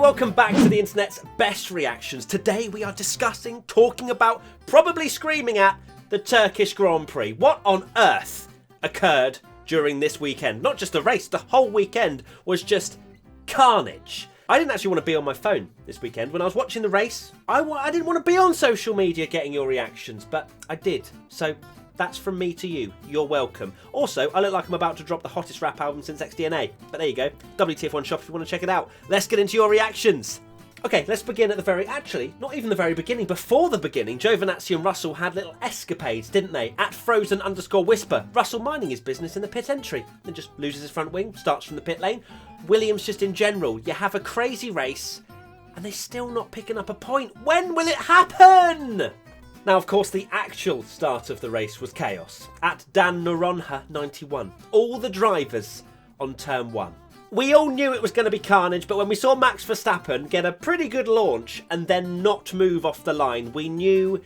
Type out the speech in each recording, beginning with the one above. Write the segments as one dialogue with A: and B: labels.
A: welcome back to the internet's best reactions. Today we are discussing, talking about, probably screaming at the Turkish Grand Prix. What on earth occurred during this weekend? Not just the race, the whole weekend was just carnage. I didn't actually want to be on my phone this weekend. When I was watching the race, I didn't want to be on social media getting your reactions, but I did. So that's from me to you. You're welcome. Also, I look like I'm about to drop the hottest rap album since XDNA. But there you go. WTF1 shop if you want to check it out. Let's get into your reactions. Okay, let's begin at the very... Actually, not even the very beginning. Before the beginning, Giovinazzi and Russell had little escapades, didn't they? At Frozen_Whisper, Russell minding his business in the pit entry. Then just loses his front wing, starts from the pit lane. Williams just in general. You have a crazy race, and they're still not picking up a point. When will it happen? Now, of course, the actual start of the race was chaos. At Dan Noronha 91, all the drivers on turn 1. We all knew it was going to be carnage, but when we saw Max Verstappen get a pretty good launch and then not move off the line, we knew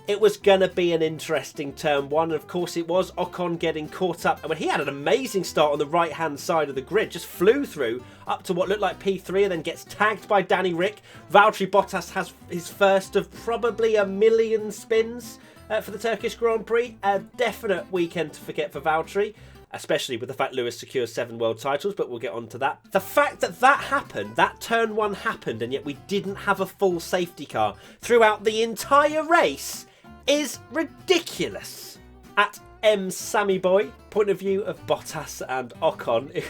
A: it was going to be an interesting turn 1. And of course it was. Ocon getting caught up. And when he had an amazing start on the right-hand side of the grid, just flew through up to what looked like P3 and then gets tagged by Danny Rick. Valtteri Bottas has his first of probably a million spins for the Turkish Grand Prix. A definite weekend to forget for Valtteri, especially with the fact Lewis secures 7 world titles, but we'll get on to that. The fact that that happened, that turn 1 happened, and yet we didn't have a full safety car throughout the entire race is ridiculous. At M Sammy Boy, point of view of Bottas and Ocon,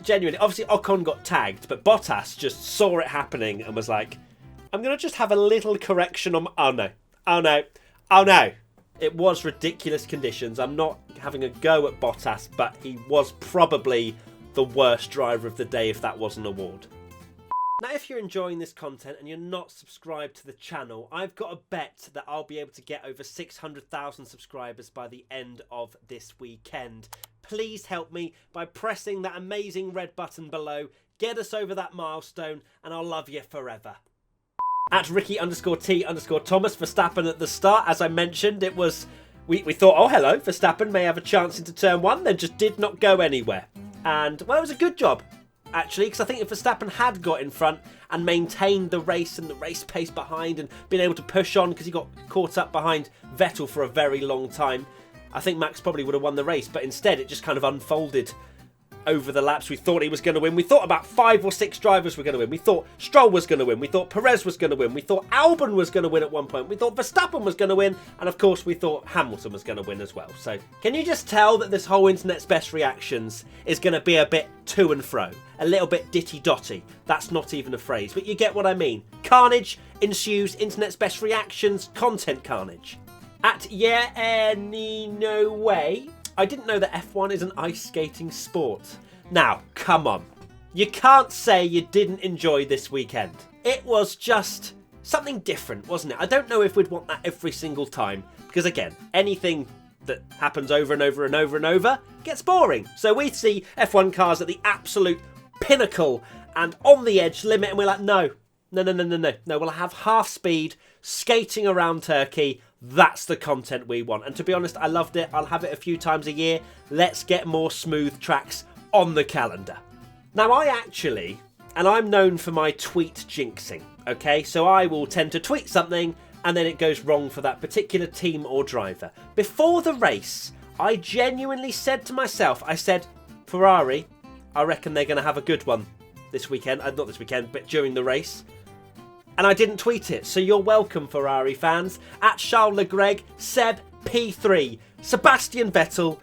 A: genuinely, obviously Ocon got tagged, but Bottas just saw it happening and was like, I'm going to just have a little correction on... Oh no, oh no, oh no. It was ridiculous conditions. I'm not having a go at Bottas, but he was probably the worst driver of the day if that was an award. Now, if you're enjoying this content and you're not subscribed to the channel, I've got a bet that I'll be able to get over 600,000 subscribers by the end of this weekend. Please help me by pressing that amazing red button below. Get us over that milestone and I'll love you forever. At Ricky_T_Thomas, Verstappen at the start, as I mentioned, it was... We thought, oh, hello, Verstappen may have a chance into turn 1, then just did not go anywhere. And, well, it was a good job, actually, because I think if Verstappen had got in front and maintained the race and the race pace behind and been able to push on, because he got caught up behind Vettel for a very long time, I think Max probably would have won the race. But instead, it just kind of unfolded over the laps. We thought he was going to win. We thought about 5 or 6 drivers were going to win. We thought Stroll was going to win. We thought Perez was going to win. We thought Albon was going to win at one point. We thought Verstappen was going to win. And of course, we thought Hamilton was going to win as well. So can you just tell that this whole internet's best reactions is going to be a bit to and fro? A little bit ditty-dotty. That's not even a phrase, but you get what I mean. Carnage ensues, internet's best reactions, content carnage. At no way. I didn't know that F1 is an ice skating sport. Now, come on. You can't say you didn't enjoy this weekend. It was just something different, wasn't it? I don't know if we'd want that every single time. Because again, anything that happens over and over and over and over gets boring. So we see F1 cars at the absolute pinnacle and on the edge limit, and we're like, no, we'll have half speed skating around Turkey. That's the content we want. And to be honest, I loved it. I'll have it a few times a year. Let's get more smooth tracks on the calendar. Now, I'm known for my tweet jinxing, okay? So I will tend to tweet something and then it goes wrong for that particular team or driver. Before the race, I genuinely said to myself, I said, Ferrari, I reckon they're going to have a good one this weekend. Not this weekend, but during the race. And I didn't tweet it, so you're welcome, Ferrari fans. At Charles Leclerc, Seb P3. Sebastian Vettel,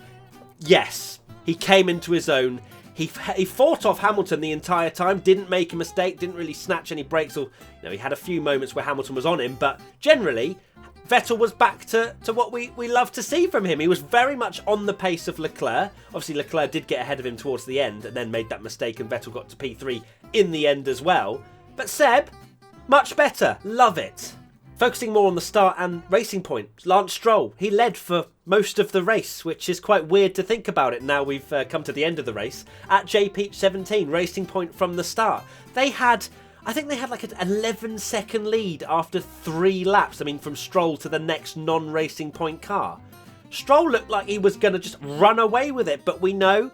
A: yes, he came into his own. He fought off Hamilton the entire time, didn't make a mistake, didn't really snatch any breaks. Or, he had a few moments where Hamilton was on him, but generally, Vettel was back to what we love to see from him. He was very much on the pace of Leclerc. Obviously, Leclerc did get ahead of him towards the end and then made that mistake, and Vettel got to P3 in the end as well. But Seb, much better. Love it. Focusing more on the start and racing point, Lance Stroll, he led for most of the race, which is quite weird to think about it now we've come to the end of the race. At JPeach17, racing point from the start. I think they had like an 11-second lead after 3 laps. I mean, from Stroll to the next non-racing point car. Stroll looked like he was going to just run away with it, but we know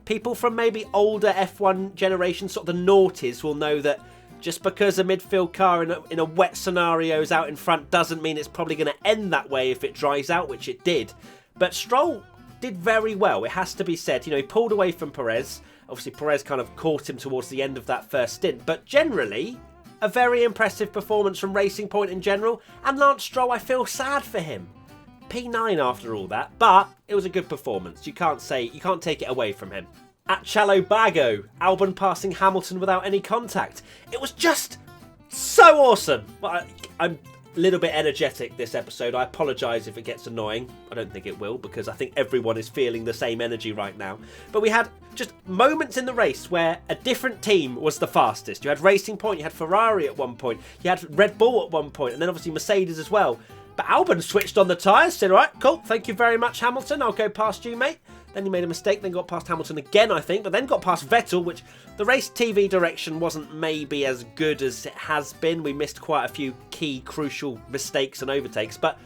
A: people from maybe older F1 generation, sort of the noughties, will know that Just because a midfield car in a wet scenario is out in front doesn't mean it's probably going to end that way if it dries out, which it did. But Stroll did very well, it has to be said. You know, he pulled away from Perez. Obviously, Perez kind of caught him towards the end of that first stint. But generally, a very impressive performance from Racing Point in general. And Lance Stroll, I feel sad for him. P9 after all that, but it was a good performance. You can't take it away from him. At Chalobago, Albon passing Hamilton without any contact. It was just so awesome. Well, I'm a little bit energetic this episode. I apologise if it gets annoying. I don't think it will, because I think everyone is feeling the same energy right now. But we had just moments in the race where a different team was the fastest. You had Racing Point, you had Ferrari at one point, you had Red Bull at one point, and then obviously Mercedes as well. But Albon switched on the tyres, said, all right, cool, thank you very much, Hamilton, I'll go past you, mate. Then he made a mistake, then got past Hamilton again, I think, but then got past Vettel, which the race TV direction wasn't maybe as good as it has been. We missed quite a few key, crucial mistakes and overtakes, but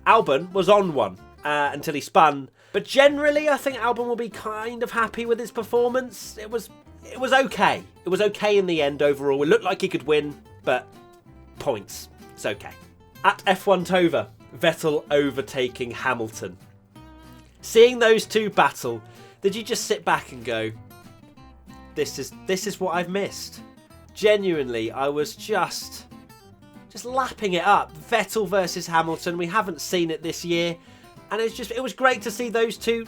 A: Albon was on one until he spun. But generally, I think Albon will be kind of happy with his performance. It was okay. It was okay in the end overall. It looked like he could win, but points. It's okay. At F1 Tova, Vettel overtaking Hamilton. Seeing those two battle, did you just sit back and go, this is what I've missed? Genuinely, I was just lapping it up. Vettel versus Hamilton, we haven't seen it this year. And it was great to see those two,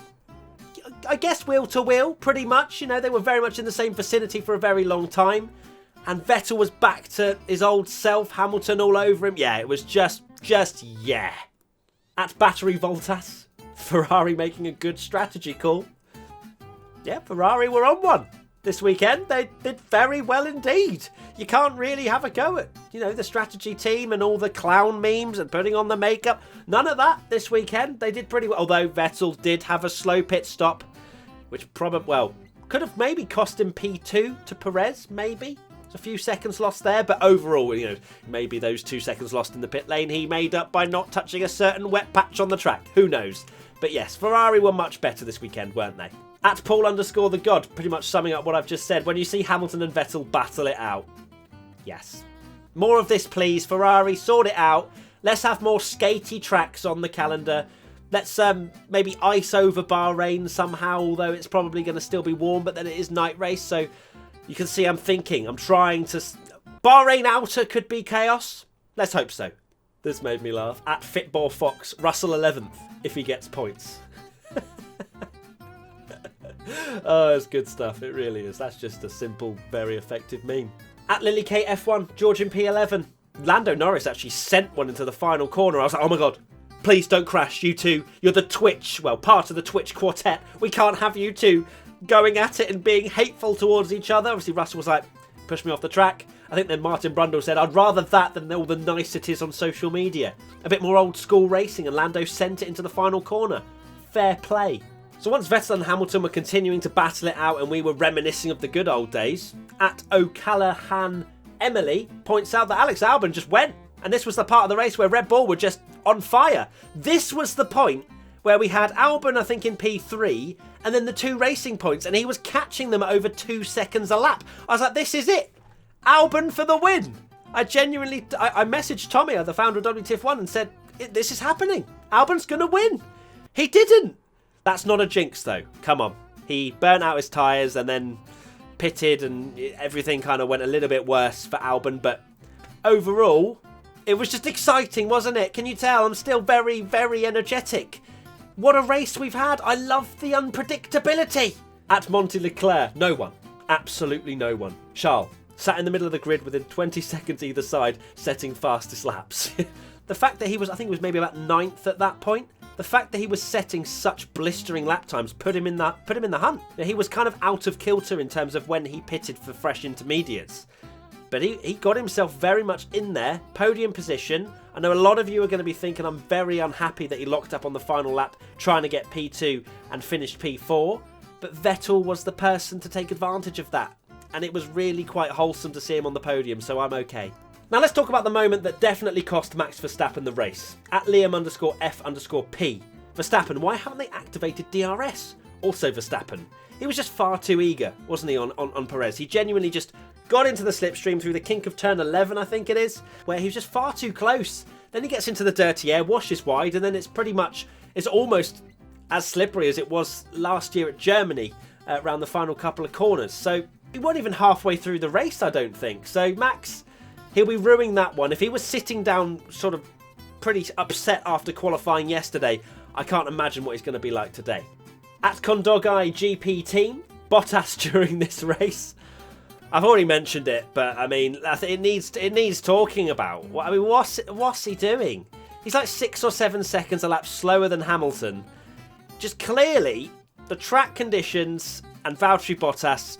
A: I guess, wheel to wheel, pretty much. You know, they were very much in the same vicinity for a very long time. And Vettel was back to his old self, Hamilton all over him. Yeah, it was just yeah. At Battery Voltas, Ferrari making a good strategy call. Yeah, Ferrari were on one this weekend. They did very well indeed. You can't really have a go at, you know, the strategy team and all the clown memes and putting on the makeup. None of that this weekend. They did pretty well. Although Vettel did have a slow pit stop, which probably, well, could have maybe cost him P2 to Perez, maybe. A few seconds lost there, but overall, you know, maybe those 2 seconds lost in the pit lane he made up by not touching a certain wet patch on the track. Who knows? But yes, Ferrari were much better this weekend, weren't they? At Paul_the God, pretty much summing up what I've just said, when you see Hamilton and Vettel battle it out. Yes. More of this, please. Ferrari, sort it out. Let's have more skatey tracks on the calendar. Let's maybe ice over Bahrain somehow, although it's probably going to still be warm, but then it is night race, so you can see I'm trying to... Bahrain outer could be chaos. Let's hope so. This made me laugh. At Fitball Fox, Russell 11th, if he gets points. Oh, it's good stuff. It really is. That's just a simple, very effective meme. At Lily K F1, Georgian P11. Lando Norris actually sent one into the final corner. I was like, oh my God, please don't crash, you two. You're the Twitch, well, part of the Twitch quartet. We can't have you two going at it and being hateful towards each other. Obviously, Russell was like, push me off the track. I think then Martin Brundle said, I'd rather that than all the niceties on social media. A bit more old school racing, and Lando sent it into the final corner. Fair play. So once Vettel and Hamilton were continuing to battle it out and we were reminiscing of the good old days, at O'Callaghan Emily points out that Alex Albon just went. And this was the part of the race where Red Bull were just on fire. This was the point where we had Albon, I think, in P3, and then the 2 racing points, and he was catching them at over 2 seconds a lap. I was like, this is it. Albon for the win. I messaged Tommy, the founder of WTF1, and said, this is happening. Albon's going to win. He didn't. That's not a jinx, though. Come on. He burnt out his tyres and then pitted, and everything kind of went a little bit worse for Albon, but overall, it was just exciting, wasn't it? Can you tell? I'm still very, very energetic. What a race we've had. I love the unpredictability. At Monty Leclerc, no one. Absolutely no one. Charles sat in the middle of the grid within 20 seconds either side, setting fastest laps. The fact that he was, I think he was maybe about 9th at that point. The fact that he was setting such blistering lap times put him in the hunt. He was kind of out of kilter in terms of when he pitted for fresh intermediates. But he got himself very much in there, podium position. I know a lot of you are going to be thinking I'm very unhappy that he locked up on the final lap trying to get P2 and finished P4. But Vettel was the person to take advantage of that. And it was really quite wholesome to see him on the podium, so I'm okay. Now let's talk about the moment that definitely cost Max Verstappen the race. At Liam_F_P. Verstappen, why haven't they activated DRS? Also Verstappen. He was just far too eager, wasn't he, on Perez? He genuinely just got into the slipstream through the kink of turn 11, I think it is, where he was just far too close. Then he gets into the dirty air, washes wide, and then it's almost as slippery as it was last year at Germany around the final couple of corners. So he wasn't even halfway through the race, I don't think. So Max, he'll be ruining that one. If he was sitting down sort of pretty upset after qualifying yesterday, I can't imagine what he's going to be like today. At Condogai GP team, Bottas during this race. I've already mentioned it, but I mean, it needs talking about. I mean, what's he doing? He's like 6 or 7 seconds a lap slower than Hamilton. Just clearly, the track conditions and Valtteri Bottas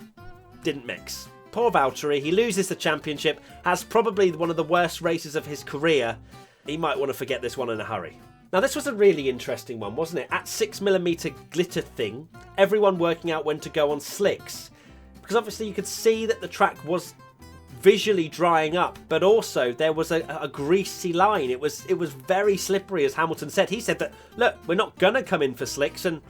A: didn't mix. Poor Valtteri, he loses the championship, has probably one of the worst races of his career. He might want to forget this one in a hurry. Now, this was a really interesting one, wasn't it? At 6mm glitter thing, everyone working out when to go on slicks. Because obviously you could see that the track was visually drying up, but also there was a greasy line. It was very slippery, as Hamilton said. He said that, look, we're not going to come in for slicks, and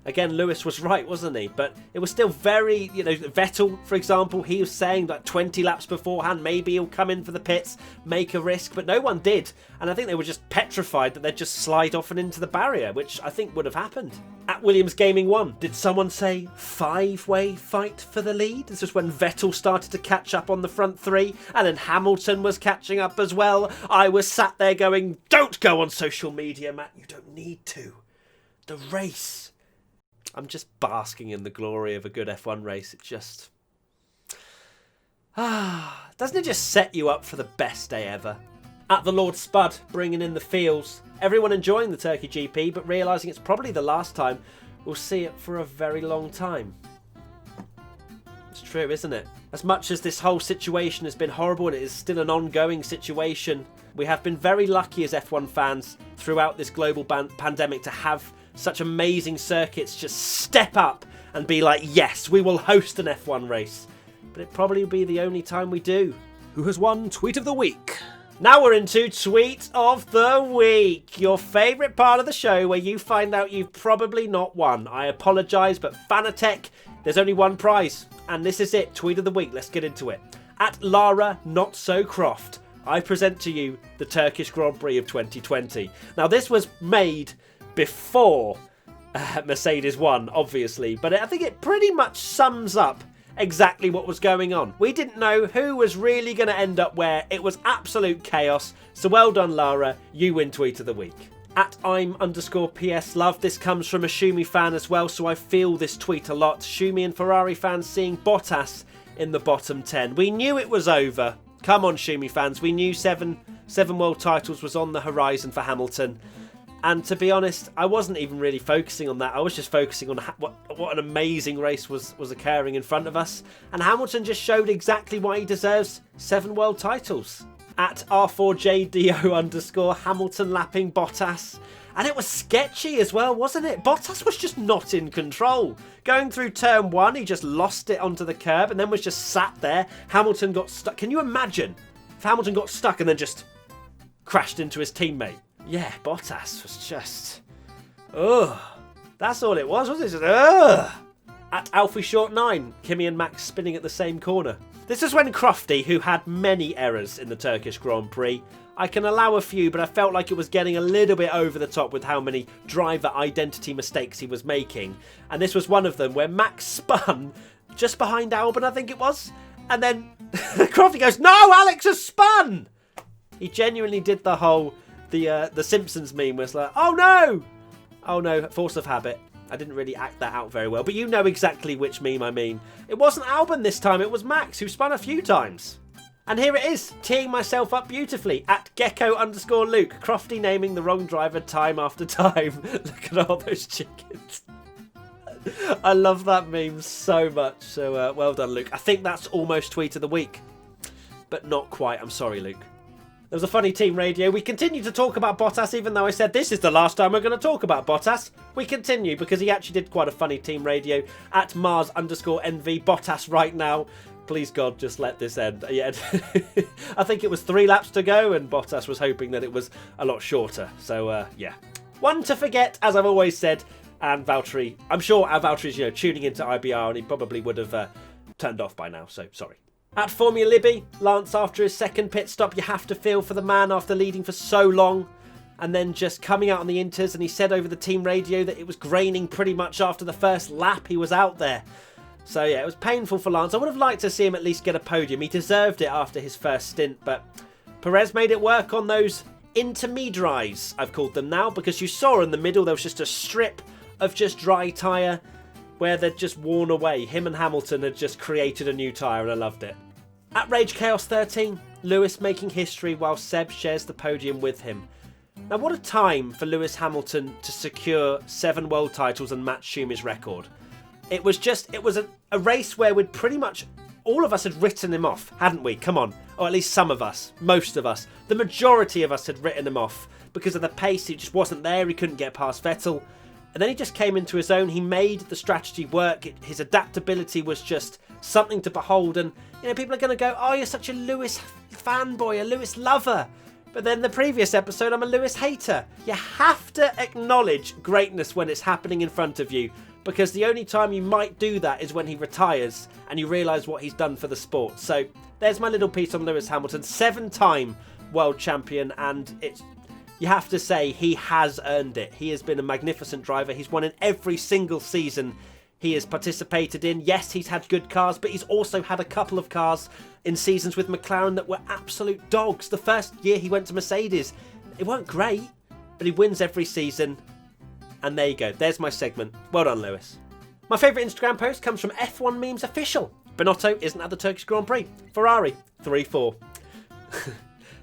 A: again, Lewis was right, wasn't he? But it was still very, Vettel, for example, he was saying that 20 laps beforehand, maybe he'll come in for the pits, make a risk, but no one did. And I think they were just petrified that they'd just slide off and into the barrier, which I think would have happened. At Williams Gaming 1, did someone say 5-way fight for the lead? This was when Vettel started to catch up on the front three, and then Hamilton was catching up as well. I was sat there going, don't go on social media, Matt, you don't need to. The race. I'm just basking in the glory of a good F1 race. It just... doesn't it just set you up for the best day ever? At the Lord Spud, bringing in the feels. Everyone enjoying the Turkey GP, but realising it's probably the last time we'll see it for a very long time. It's true, isn't it? As much as this whole situation has been horrible and it is still an ongoing situation, we have been very lucky as F1 fans throughout this global pandemic to have such amazing circuits just step up and be like, yes, we will host an F1 race. But it probably will be the only time we do.
B: Who has won Tweet of the Week?
A: Now we're into Tweet of the Week, your favourite part of the show where you find out you've probably not won. I apologise, but Fanatec, there's only one prize. And this is it, Tweet of the Week. Let's get into it. At Lara Not So Croft, I present to you the Turkish Grand Prix of 2020. Now this was made before Mercedes won, obviously, but I think it pretty much sums up exactly what was going on. We didn't know who was really going to end up where. It was absolute chaos. So well done, Lara. You win Tweet of the Week. At I'm_PS Love. This comes from a Schumi fan as well, so I feel this tweet a lot. Schumi and Ferrari fans seeing Bottas in the bottom 10. We knew it was over. Come on, Schumi fans. We knew seven world titles was on the horizon for Hamilton. And to be honest, I wasn't even really focusing on that. I was just focusing on what an amazing race was occurring in front of us. And Hamilton just showed exactly why he deserves 7 world titles. At R4JDO_ Hamilton lapping Bottas. And it was sketchy as well, wasn't it? Bottas was just not in control. Going through turn 1, he just lost it onto the curb and then was just sat there. Hamilton got stuck. Can you imagine if Hamilton got stuck and then just crashed into his teammate? Yeah, Bottas was just... ugh. That's all it was, wasn't it? Just, ugh. At Alfie Short 9, Kimi and Max spinning at the same corner. This is when Crofty, who had many errors in the Turkish Grand Prix, I can allow a few, but I felt like it was getting a little bit over the top with how many driver identity mistakes he was making. And this was one of them where Max spun just behind Albon, I think it was. And then Crofty goes, no, Alex has spun! He genuinely did the whole... The Simpsons meme was like, oh no, force of habit. I didn't really act that out very well, but you know exactly which meme I mean. It wasn't Albon this time, it was Max, who spun a few times. And here it is, teeing myself up beautifully, at Gecko_Luke, Crofty naming the wrong driver time after time. Look at all those chickens. I love that meme so much, so well done, Luke. I think that's almost Tweet of the Week, but not quite, I'm sorry, Luke. There was a funny team radio. We continue to talk about Bottas, even though I said this is the last time we're going to talk about Bottas. We continue because he actually did quite a funny team radio. At Mars_NV, Bottas right now. Please God, just let this end. Yeah, I think it was 3 laps to go, and Bottas was hoping that it was a lot shorter. So yeah, one to forget, as I've always said. And Valtteri, I'm sure our Valtteri's tuning into IBR, and he probably would have turned off by now. So sorry. At Formula Libby, Lance, after his second pit stop, you have to feel for the man after leading for so long and then just coming out on the inters, and he said over the team radio that it was graining pretty much after the first lap he was out there. So yeah, it was painful for Lance. I would have liked to see him at least get a podium. He deserved it after his first stint, but Perez made it work on those intermediaries, I've called them now, because you saw in the middle there was just a strip of just dry tyre where they'd just worn away. Him and Hamilton had just created a new tyre, and I loved it. At Rage Chaos 13, Lewis making history while Seb shares the podium with him. Now what a time for Lewis Hamilton to secure 7 world titles and match Schumacher's record. It was a race where we'd pretty much, all of us had written him off, hadn't we? Come on. Or at least some of us, most of us. The majority of us had written him off because of the pace. He just wasn't there. He couldn't get past Vettel. And then he just came into his own. He made the strategy work. His adaptability was just something to behold. And, you know, people are going to go, oh, you're such a Lewis fanboy, a Lewis lover. But then the previous episode, I'm a Lewis hater. You have to acknowledge greatness when it's happening in front of you, because the only time you might do that is when he retires and you realise what he's done for the sport. So there's my little piece on Lewis Hamilton, 7-time world champion, and you have to say he has earned it. He has been a magnificent driver. He's won in every single season he has participated in. Yes, he's had good cars, but he's also had a couple of cars in seasons with McLaren that were absolute dogs. The first year he went to Mercedes, it weren't great, but he wins every season. And there you go. There's my segment. Well done, Lewis. My favourite Instagram post comes from F1 Memes Official. Binotto isn't at the Turkish Grand Prix. Ferrari, 3-4.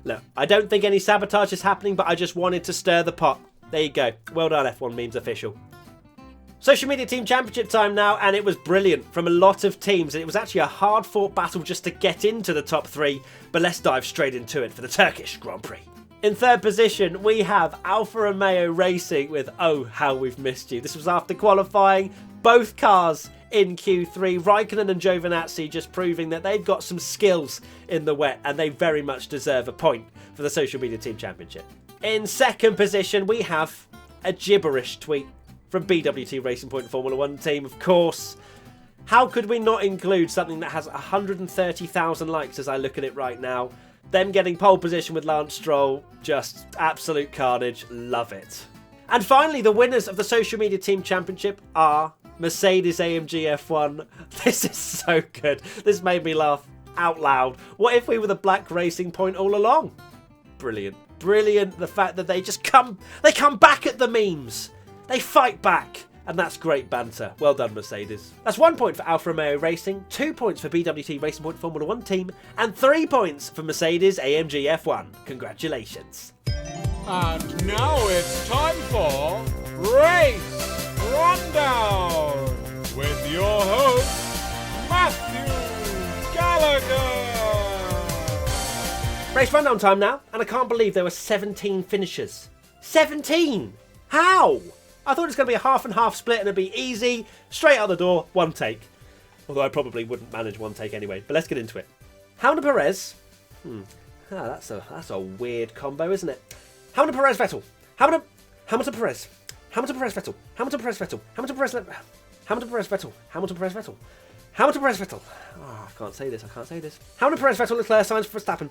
A: Look, I don't think any sabotage is happening, but I just wanted to stir the pot. There you go. Well done, F1 Memes Official. Social Media Team Championship time now, and it was brilliant from a lot of teams. And it was actually a hard-fought battle just to get into the top 3, but let's dive straight into it for the Turkish Grand Prix. In third position, we have Alfa Romeo Racing with Oh How We've Missed You. This was after qualifying, both cars in Q3. Raikkonen and Giovinazzi just proving that they've got some skills in the wet, and they very much deserve a point for the Social Media Team Championship. In second position, we have a gibberish tweet from BWT Racing Point Formula 1 team, of course. How could we not include something that has 130,000 likes as I look at it right now? Them getting pole position with Lance Stroll, just absolute carnage, love it. And finally, the winners of the Social Media Team Championship are Mercedes AMG F1. This is so good. This made me laugh out loud. What if we were the Black Racing Point all along? Brilliant. Brilliant, the fact that they come back at the memes. They fight back. And that's great banter. Well done, Mercedes. That's 1 point for Alfa Romeo Racing, 2 points for BWT Racing Point Formula 1 team, and 3 points for Mercedes AMG F1. Congratulations.
C: And now it's time for Race Rundown with your host, Matthew Gallagher.
A: Race Rundown time now, and I can't believe there were 17 finishers. 17! How? I thought it was going to be a half and half split and it'd be easy, straight out the door, one take. Although I probably wouldn't manage one take anyway, but let's get into it. Hamilton Perez. That's a weird combo, isn't it? Hamilton Perez Vettel. Hamilton Perez. Hamilton Perez Vettel. Hamilton Perez Vettel. Hamilton Perez Vettel. Hamilton Perez Vettel. Hamilton Perez Vettel. Hamilton Perez Vettel. Oh, I can't say this. Hamilton Perez Vettel, Leclerc, Sainz, Verstappen.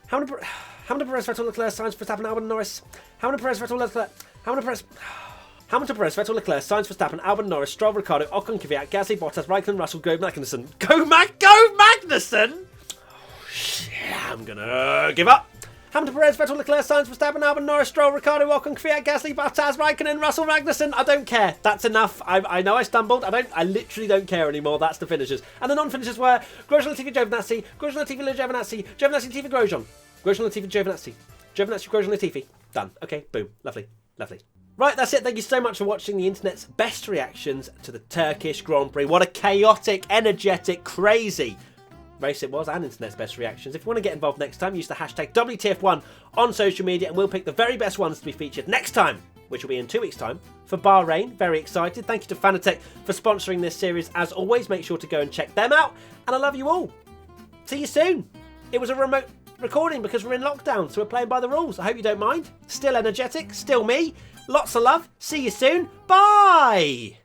A: Hamilton Perez Vettel, Leclerc, Sainz, Verstappen, Albon, Norris. Hamilton Perez Vettel, Leclerc. Hamilton Perez, Vettel, Leclerc, Sainz, Verstappen, Albon, Norris, Stroll, Ricciardo, Ocon, Kvyat, Gasly, Bottas, Raikkonen, Russell, Go Magnussen. Go Magnussen! Oh, shit, I'm gonna give up. Hamilton Perez, Vettel, Leclerc, Sainz, Verstappen, Albon, Norris, Stroll, Ricciardo, Ocon, Kvyat, Gasly, Bottas, Raikkonen, Russell, Magnussen. I don't care. That's enough. I know I stumbled. I literally don't care anymore. That's the finishers. And the non-finishers were Grosjean, Latifi, Giovinazzi, Grosjean, Latifi, Giovinazzi, Giovinazzi, Latifi, Grosjean, Grosjean, Latifi, Giovinazzi, Giovinazzi, Grosjean, Latifi. Done. Okay, boom. Lovely. Right, that's it. Thank you so much for watching the internet's best reactions to the Turkish Grand Prix. What a chaotic, energetic, crazy race it was, and internet's best reactions. If you want to get involved next time, use the hashtag WTF1 on social media, and we'll pick the very best ones to be featured next time, which will be in 2 weeks' time, for Bahrain. Very excited. Thank you to Fanatec for sponsoring this series. As always, make sure to go and check them out, and I love you all. See you soon. It was a remote recording because we're in lockdown, so we're playing by the rules. I hope you don't mind. Still energetic, still me. Lots of love. See you soon. Bye!